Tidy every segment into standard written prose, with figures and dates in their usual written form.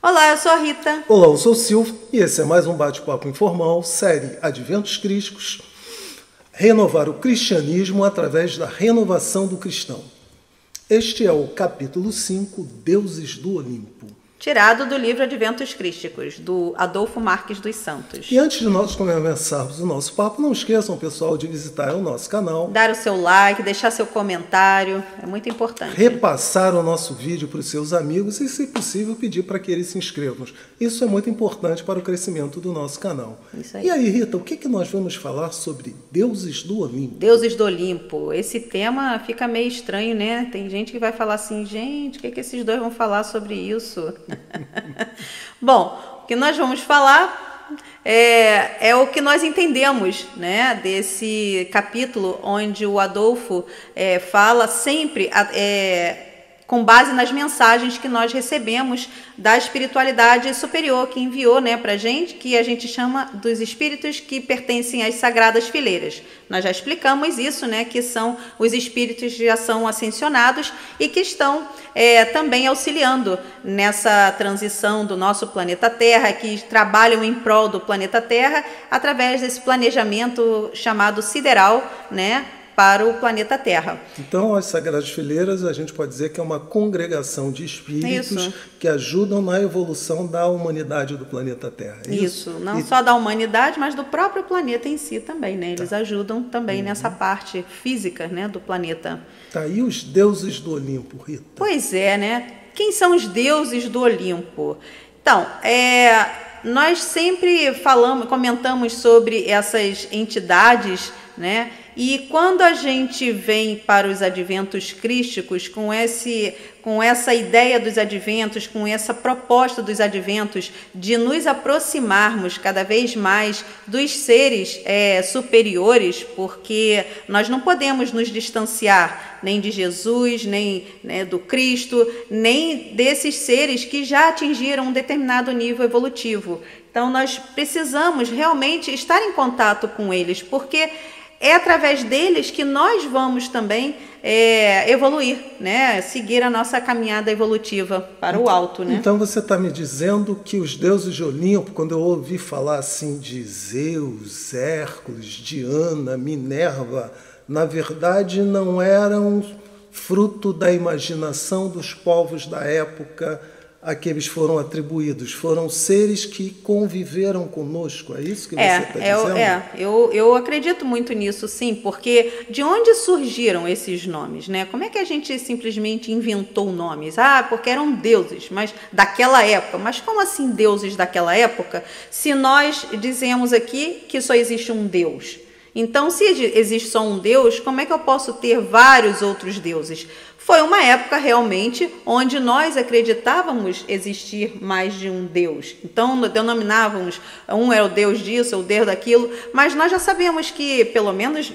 Olá, eu sou a Rita. Olá, eu sou o Silvio e esse é mais um bate-papo informal, série Adventos Crísticos, renovar o cristianismo através da renovação do cristão. Este é o capítulo 5, Deuses do Olimpo. Tirado do livro Adventos Crísticos, do Adolfo Marques dos Santos. E antes de nós começarmos o nosso papo, não esqueçam, pessoal, de visitar o nosso canal. Dar o seu like, deixar seu comentário, é muito importante. Repassar o nosso vídeo para os seus amigos e, se possível, pedir para que eles se inscrevam. Isso é muito importante para o crescimento do nosso canal. Isso aí. E aí, Rita, o que nós vamos falar sobre Deuses do Olimpo? Deuses do Olimpo. Esse tema fica meio estranho, né? Tem gente que vai falar assim, gente, o que esses dois vão falar sobre isso? Bom, o que nós vamos falar é o que nós entendemos, né, desse capítulo onde o Adolfo fala sempre com base nas mensagens que nós recebemos da espiritualidade superior que enviou, né, para a gente, que a gente chama dos espíritos que pertencem às sagradas fileiras. Nós já explicamos isso, né, que são os espíritos que já são ascensionados e que estão também auxiliando nessa transição do nosso planeta Terra, que trabalham em prol do planeta Terra através desse planejamento chamado sideral, né, para o planeta Terra. Então, as Sagradas Fileiras, a gente pode dizer que é uma congregação de espíritos que ajudam na evolução da humanidade do planeta Terra. Isso, não só da humanidade, mas do próprio planeta em si também, né? Eles ajudam também nessa parte física, né, do planeta. Tá, e os deuses do Olimpo, Rita? Pois é, né? Quem são os deuses do Olimpo? Então, nós sempre comentamos sobre essas entidades, né? E quando a gente vem para os adventos crísticos com essa ideia dos adventos, com essa proposta dos adventos de nos aproximarmos cada vez mais dos seres superiores, porque nós não podemos nos distanciar nem de Jesus, nem, né, do Cristo, nem desses seres que já atingiram um determinado nível evolutivo. Então nós precisamos realmente estar em contato com eles, porque é através deles que nós vamos também evoluir, né? Seguir a nossa caminhada evolutiva para o alto, né? Então você está me dizendo que os deuses de Olimpo, quando eu ouvi falar assim de Zeus, Hércules, Diana, Minerva, na verdade não eram fruto da imaginação dos povos da época a que eles foram atribuídos, foram seres que conviveram conosco, é isso que você está dizendo? Eu acredito muito nisso, sim, porque de onde surgiram esses nomes, né? Como é que a gente simplesmente inventou nomes? Porque eram deuses, mas daquela época. Mas como assim deuses daquela época, se nós dizemos aqui que só existe um Deus? Então, se existe só um Deus, como é que eu posso ter vários outros deuses? Foi uma época realmente onde nós acreditávamos existir mais de um Deus. Então, denominávamos, um era o Deus disso, o Deus daquilo, mas nós já sabemos que, pelo menos,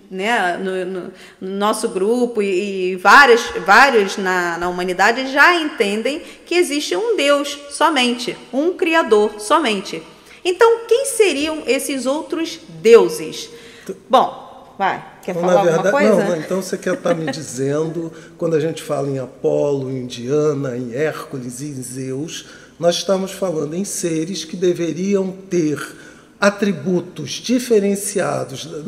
né, no nosso grupo e vários na humanidade já entendem que existe um Deus somente, um Criador somente. Então, quem seriam esses outros deuses? Bom, quer falar alguma coisa? Não, então você quer estar me dizendo, quando a gente fala em Apolo, em Diana, em Hércules e em Zeus, nós estamos falando em seres que deveriam ter atributos diferenciados dos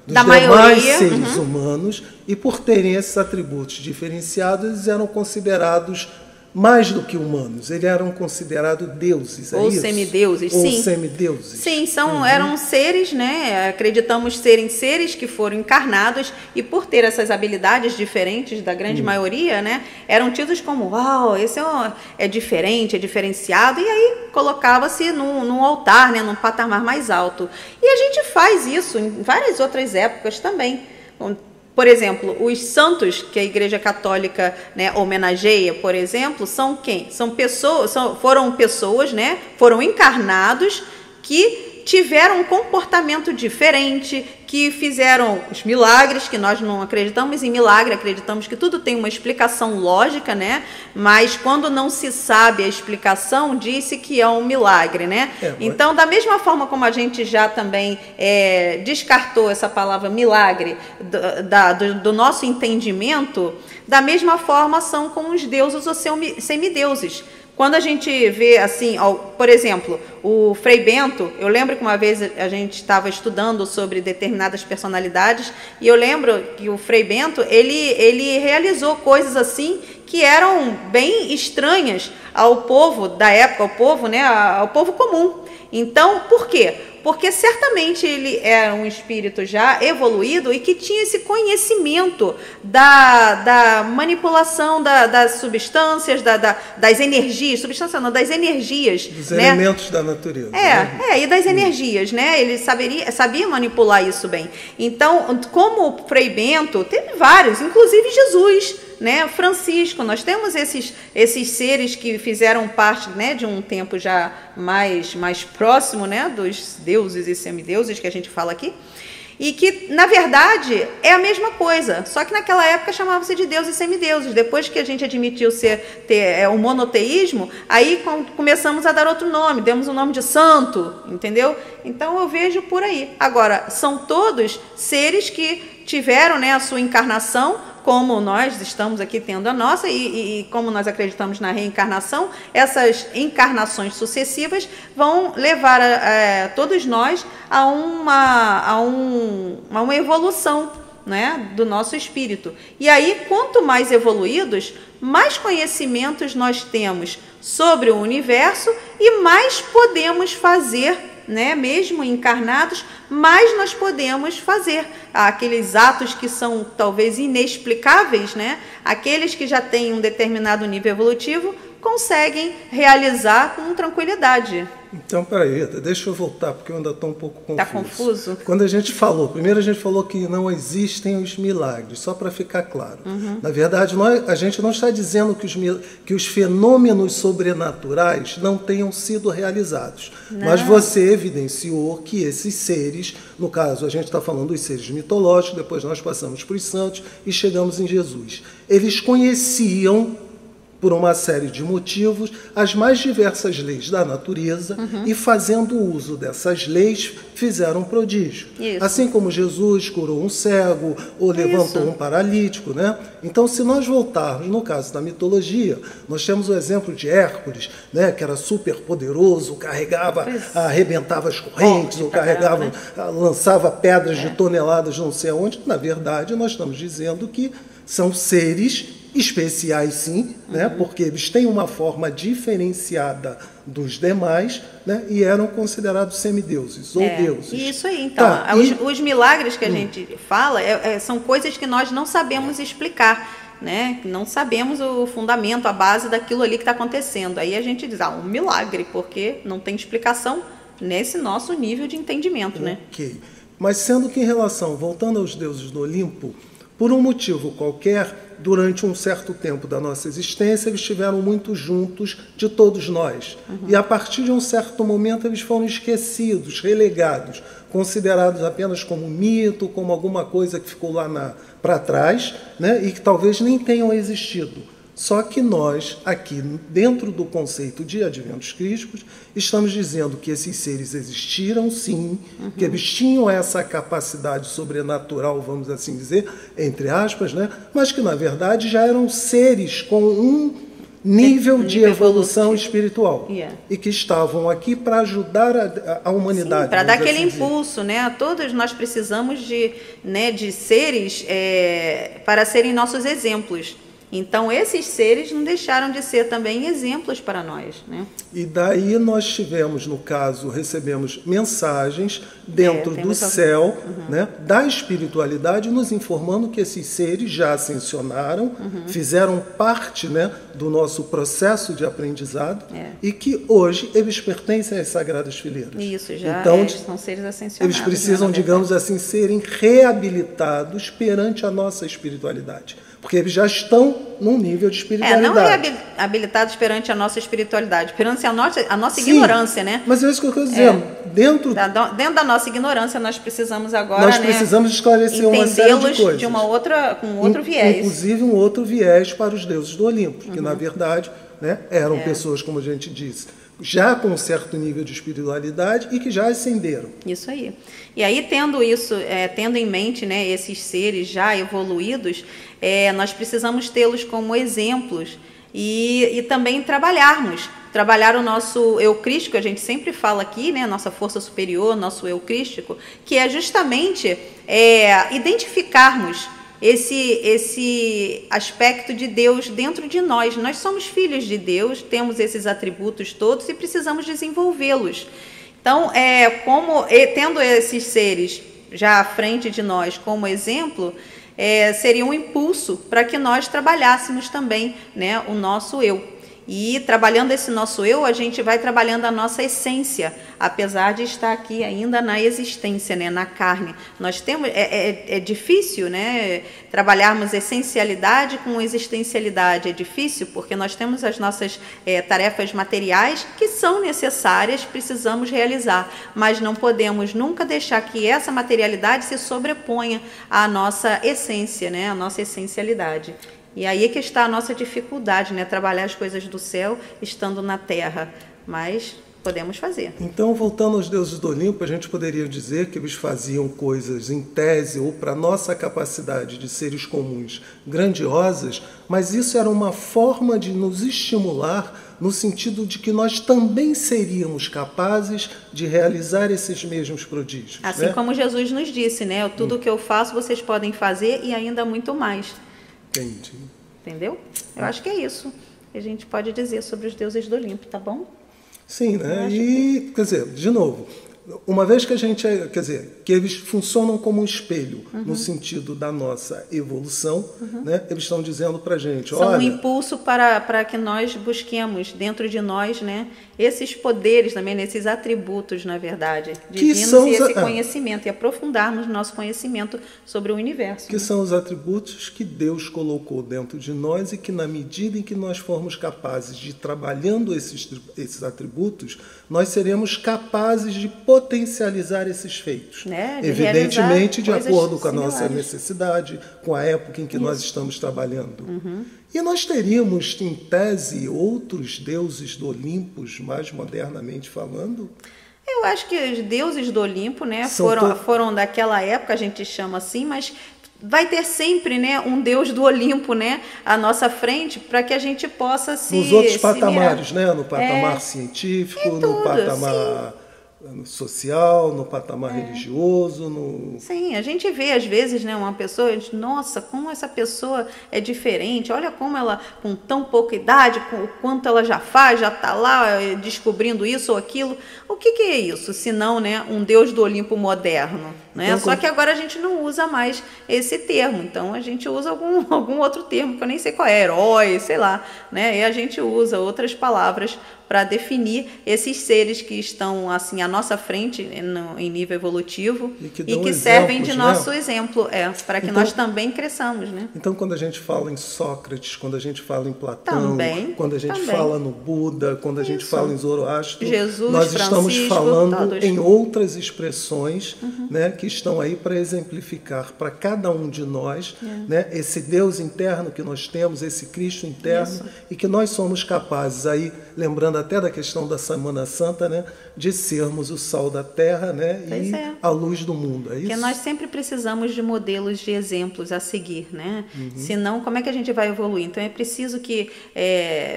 demais seres humanos, e por terem esses atributos diferenciados, eles eram considerados mais do que humanos, eles eram considerados deuses, ou semideuses, ou sim. semideuses. Sim, eram seres, né? Acreditamos serem seres que foram encarnados e por ter essas habilidades diferentes da grande maioria, né? Eram tidos como, uau, esse é diferente, é diferenciado, e aí colocava-se num altar, né? Num patamar mais alto. E a gente faz isso em várias outras épocas também. Por exemplo, os santos que a Igreja Católica, né, homenageia, por exemplo, são quem? Foram pessoas, né, foram encarnados que tiveram um comportamento diferente, que fizeram os milagres, que nós não acreditamos em milagre, acreditamos que tudo tem uma explicação lógica, né? Mas quando não se sabe a explicação, diz-se que é um milagre, né? Então, da mesma forma como a gente já também descartou essa palavra milagre do nosso entendimento, da mesma forma são com os deuses ou semideuses. Quando a gente vê assim, por exemplo, o Frei Bento, eu lembro que uma vez a gente estava estudando sobre determinadas personalidades, e eu lembro que o Frei Bento, ele realizou coisas assim que eram bem estranhas ao povo da época, ao povo, né, ao povo comum. Então, por quê? Porque certamente ele era um espírito já evoluído e que tinha esse conhecimento da manipulação das substâncias, das energias, substância não, das energias. Dos né? elementos da natureza. E das energias, né? Ele sabia manipular isso bem. Então, como o Frei Bento, teve vários, inclusive Jesus, né? Francisco, nós temos esses seres que fizeram parte, né, de um tempo já mais próximo, né, dos deuses e semideuses que a gente fala aqui, e que, na verdade, é a mesma coisa, só que naquela época chamava-se de deuses e semideuses. Depois que a gente admitiu ter o monoteísmo, aí começamos a dar outro nome, demos o nome de santo, entendeu? Então eu vejo por aí. Agora, são todos seres que tiveram, né, a sua encarnação, como nós estamos aqui tendo a nossa, e como nós acreditamos na reencarnação, essas encarnações sucessivas vão levar todos nós a uma evolução, né, do nosso espírito. E aí, quanto mais evoluídos, mais conhecimentos nós temos sobre o universo e mais podemos fazer, né, mesmo encarnados, mais nós podemos fazer aqueles atos que são talvez inexplicáveis, né? Aqueles que já têm um determinado nível evolutivo conseguem realizar com tranquilidade. Então, peraí, Rita, deixa eu voltar, porque eu ainda estou um pouco confuso. Está confuso? Quando primeiro a gente falou que não existem os milagres, só para ficar claro. Na verdade, a gente não está dizendo que os fenômenos sobrenaturais não tenham sido realizados. Não. Mas você evidenciou que esses seres, no caso, a gente está falando dos seres mitológicos, depois nós passamos para os santos e chegamos em Jesus. Eles conheciam, por uma série de motivos, as mais diversas leis da natureza, e fazendo uso dessas leis fizeram prodígio. Isso. Assim como Jesus curou um cego ou levantou um paralítico, né? Então, se nós voltarmos, no caso da mitologia, nós temos o exemplo de Hércules, né, que era super poderoso, arrebentava as correntes, ou carregava, lançava pedras de toneladas não sei aonde. Na verdade, nós estamos dizendo que são seres especiais, sim, né, porque eles têm uma forma diferenciada dos demais, né, e eram considerados semideuses ou deuses. Isso aí, então. Os milagres que a gente fala são coisas que nós não sabemos explicar, né? Não sabemos o fundamento, a base daquilo ali que está acontecendo. Aí a gente diz, um milagre, porque não tem explicação nesse nosso nível de entendimento, né? Ok. Mas sendo que voltando aos deuses do Olimpo, por um motivo qualquer, durante um certo tempo da nossa existência, eles estiveram muito juntos de todos nós. E a partir de um certo momento eles foram esquecidos, relegados, considerados apenas como mito, como alguma coisa que ficou lá para trás, né, e que talvez nem tenham existido. Só que nós, aqui dentro do conceito de adventos crísticos, estamos dizendo que esses seres existiram, sim, que eles tinham essa capacidade sobrenatural, vamos assim dizer, entre aspas, né? Mas que, na verdade, já eram seres com um nível de evolução espiritual. E que estavam aqui para ajudar a humanidade. Para dar aquele impulso, né? Todos nós precisamos de seres para serem nossos exemplos. Então, esses seres não deixaram de ser também exemplos para nós, né? E daí nós tivemos, no caso, recebemos mensagens dentro do céu, né, da espiritualidade, nos informando que esses seres já ascensionaram, fizeram parte, né, do nosso processo de aprendizado, e que hoje eles pertencem às Sagradas Fileiras. Isso, já então, são seres ascensionados. Eles precisam, digamos assim, serem reabilitados perante a nossa espiritualidade. Porque eles já estão num nível de espiritualidade. Não reabilitados perante a nossa espiritualidade, perante a nossa ignorância, né? Mas é isso que eu estou dizendo. Dentro da nossa ignorância, nós precisamos agora, nós precisamos esclarecer uma série de coisas. Com outro viés. Inclusive um outro viés para os deuses do Olimpo, que na verdade, né, eram pessoas, como a gente disse, já com um certo nível de espiritualidade e que já ascenderam. Isso aí. E aí, tendo isso, tendo em mente, né, esses seres já evoluídos, nós precisamos tê-los como exemplos e também trabalhar o nosso eu crístico, a gente sempre fala aqui, né, nossa força superior, nosso eu crístico, que é justamente identificarmos esse aspecto de Deus dentro de nós. Nós somos filhos de Deus, temos esses atributos todos e precisamos desenvolvê-los. Então, tendo esses seres já à frente de nós como exemplo, seria um impulso para que nós trabalhássemos também, né, o nosso eu. E trabalhando esse nosso eu, a gente vai trabalhando a nossa essência, apesar de estar aqui ainda na existência, né, na carne. Nós temos, é difícil, né, trabalharmos essencialidade com existencialidade. É difícil porque nós temos as nossas tarefas materiais que são necessárias, precisamos realizar, mas não podemos nunca deixar que essa materialidade se sobreponha à nossa essência, né, à nossa essencialidade. E aí é que está a nossa dificuldade, né? Trabalhar as coisas do céu estando na terra, mas podemos fazer. Então, voltando aos deuses do Olimpo, a gente poderia dizer que eles faziam coisas em tese ou para nossa capacidade de seres comuns grandiosas, mas isso era uma forma de nos estimular no sentido de que nós também seríamos capazes de realizar esses mesmos prodígios. Assim, né? Como Jesus nos disse, né? Tudo o que eu faço vocês podem fazer e ainda muito mais. Entendi. Entendeu? Eu acho que é isso que a gente pode dizer sobre os deuses do Olimpo, tá bom? Sim, né? E, quer dizer, de novo, uma vez que a gente, quer dizer, que eles funcionam como um espelho, no sentido da nossa evolução, né? Eles estão dizendo pra gente, são um impulso para que nós busquemos dentro de nós, né, esses poderes também, esses atributos, na verdade, divinos, e esse conhecimento, e aprofundarmos nosso conhecimento sobre o universo. Que né? São os atributos que Deus colocou dentro de nós e que, na medida em que nós formos capazes de ir trabalhando esses atributos, nós seremos capazes de potencializar esses feitos. Né? Evidentemente, de acordo com a nossa necessidade, com a época em que nós estamos trabalhando. E nós teríamos, em tese, outros deuses do Olimpo, mais modernamente falando? Eu acho que os deuses do Olimpo, né, foram daquela época, a gente chama assim, mas vai ter sempre, né, um Deus do Olimpo, né, à nossa frente, para que a gente possa nos outros patamares, né, no patamar científico, no patamar social, no patamar religioso. Sim, a gente vê às vezes, né, uma pessoa, a gente, nossa, como essa pessoa é diferente, olha como ela, com tão pouca idade, o quanto ela já faz, já está lá descobrindo isso ou aquilo. O que é isso, se não, né, um Deus do Olimpo moderno? Né? Então, só que agora a gente não usa mais esse termo, então a gente usa algum outro termo, que eu nem sei qual é, herói, sei lá, né? E a gente usa outras palavras para definir esses seres que estão assim à nossa frente em nível evolutivo e que servem de nosso exemplo, para que nós também cresçamos, né? Então, quando a gente fala em Sócrates, quando a gente fala em Platão, quando a gente fala no Buda, quando a gente fala em Zoroastro, Jesus, nós estamos falando todos. Em outras expressões, né, que estão aí para exemplificar para cada um de nós, né, esse Deus interno que nós temos, esse Cristo interno, e que nós somos capazes aí, lembrando até da questão da Semana Santa, né, de sermos o sal da terra, né, a luz do mundo. É isso? Porque nós sempre precisamos de modelos, de exemplos a seguir, né? Senão, como é que a gente vai evoluir? Então, é preciso que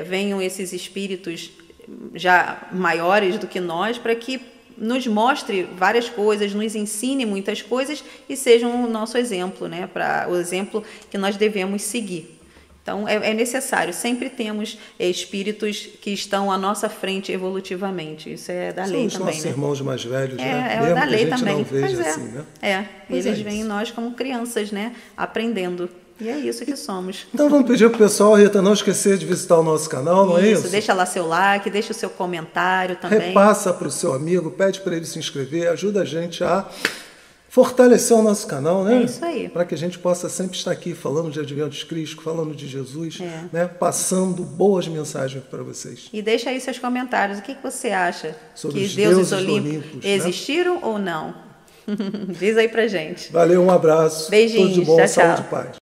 venham esses espíritos já maiores do que nós, para que nos mostre várias coisas, nos ensine muitas coisas e sejam o nosso exemplo, né? O exemplo que nós devemos seguir. Então, é necessário. Sempre temos espíritos que estão à nossa frente evolutivamente. Isso é da lei também. São os nossos irmãos mais velhos, né? Mesmo da lei que a gente também. Não veja assim, né? Eles veem nós como crianças, né? Aprendendo. E é isso que somos. Então vamos pedir para o pessoal, Rita, não esquecer de visitar o nosso canal, não é isso? Deixa lá seu like, deixa o seu comentário também. Repassa para o seu amigo, pede para ele se inscrever, ajuda a gente a fortalecer o nosso canal, né? É isso aí. Para que a gente possa sempre estar aqui falando de Advento de Cristo, falando de Jesus, né? Passando boas mensagens para vocês. E deixa aí seus comentários. O que você acha? Sobre que os deuses olímpicos existiram ou não? Diz aí pra gente. Valeu, um abraço. Beijinhos. Tudo de bom, tchau, saúde tchau. e paz.